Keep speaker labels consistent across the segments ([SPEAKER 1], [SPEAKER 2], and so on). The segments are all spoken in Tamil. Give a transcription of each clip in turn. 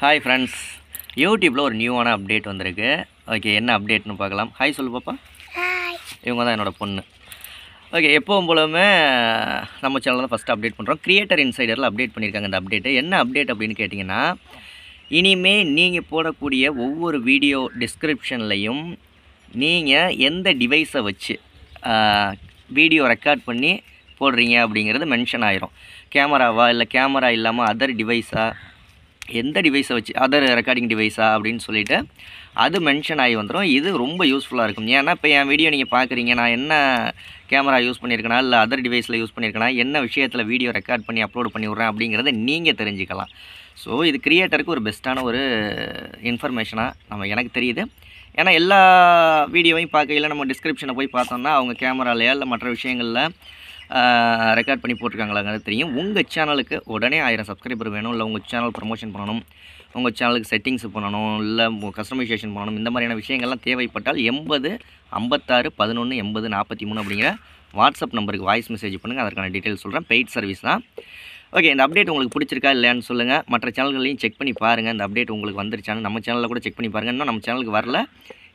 [SPEAKER 1] ஹாய் ஃப்ரெண்ட்ஸ், யூடியூப்பில் ஒரு நியூவான அப்டேட் வந்திருக்கு. ஓகே, என்ன அப்டேட்னு பார்க்கலாம். ஹாய் சொல்லு பாப்பா. இவங்க தான் என்னோடய பொண்ணு. ஓகே, எப்போவும் போலவுமே நம்ம சேனலில் தான் ஃபஸ்ட்டு அப்டேட் பண்ணுறோம். கிரியேட்டர் இன்சைடரில் அப்டேட் பண்ணியிருக்காங்க இந்த அப்டேட்டு. என்ன அப்டேட் அப்படின்னு கேட்டிங்கன்னா, இனிமேல் நீங்கள் போடக்கூடிய ஒவ்வொரு வீடியோ டிஸ்கிரிப்ஷன்லையும் நீங்கள் எந்த டிவைஸை வச்சு வீடியோ ரெக்கார்ட் பண்ணி போடுறீங்க அப்படிங்கிறது மென்ஷன் ஆயிரும். கேமராவா, இல்லை கேமரா இல்லாமல் அதர் டிவைஸா, எந்த டிவைஸை வச்சு அதர் ரெக்கார்டிங் டிவைஸா அப்படின்னு சொல்லிவிட்டு அது மென்ஷன் ஆகி வந்துடும். இது ரொம்ப யூஸ்ஃபுல்லாக இருக்கும். ஏன்னா இப்போ என் வீடியோ நீங்கள் பார்க்குறீங்க, நான் என்ன கேமரா யூஸ் பண்ணியிருக்கேனா, இல்லை அதர் டிவைஸில் யூஸ் பண்ணியிருக்கேனா, என்ன விஷயத்தில் வீடியோ ரெக்கார்ட் பண்ணி அப்லோட் பண்ணி விட்றேன் அப்படிங்கிறத நீங்கள் தெரிஞ்சுக்கலாம். ஸோ இது கிரியேட்டருக்கு ஒரு பெஸ்ட்டான ஒரு இன்ஃபர்மேஷனாக எனக்கு தெரியுது. ஏன்னா எல்லா வீடியோவையும் பார்க்கையில் நம்ம டிஸ்கிரிப்ஷனை போய் பார்த்தோம்னா அவங்க கேமராலையா இல்லை மற்ற விஷயங்களில் ரெக்கார்ட் பண்ணி போட்டிருக்காங்களாங்கிறது தெரியும். உங்கள் சேனலுக்கு உடனே 1000 சப்ஸ்கிரைபர் வேணும், இல்லை உங்கள் சேனல் ப்ரமோஷன் பண்ணணும், உங்கள் சேனலுக்கு செட்டிங்ஸ் பண்ணணும், இல்லை கஸ்டமைசேஷன் பண்ணணும், இந்த மாதிரியான விஷயங்கள்லாம் தேவைப்பட்டால் 80 56 11 80 43 அப்படிங்கிற வாட்ஸ்அப் நம்பருக்கு வாய்ஸ் மெசேஜ் பண்ணுங்கள். அதற்கான டீட்டெயில்ஸ் சொல்கிறேன். பெய்ட் சர்வீஸ் தான். ஓகே, இந்த அப்டேட் உங்களுக்கு பிடிச்சிருக்கா இல்லையான்னு சொல்லுங்கள். மற்ற சேனல்களையும் செக் பண்ணி பாருங்கள். இந்த அப்டேட் உங்களுக்கு வந்துருச்சான்னு நம்ம சேனலில் கூட செக் பண்ணி பாருங்கள். இன்னும் நம்ம சேனலுக்கு வரல.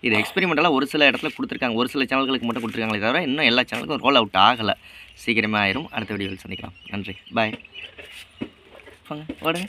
[SPEAKER 1] இது எக்ஸ்பெரிமெண்டலாக ஒரு சில இடத்துல கொடுத்துருக்காங்க, ஒரு சில சேனல்களுக்கு மட்டும் கொடுத்துருக்காங்களே தவிர இன்னும் எல்லா சேனலுக்கும் ரோல் அவுட் ஆகலை. சீக்கிரமே ஆயிரும். அடுத்த வீடியோவில் சந்திக்கலாம். நன்றி, பாய். ஓடுங்க.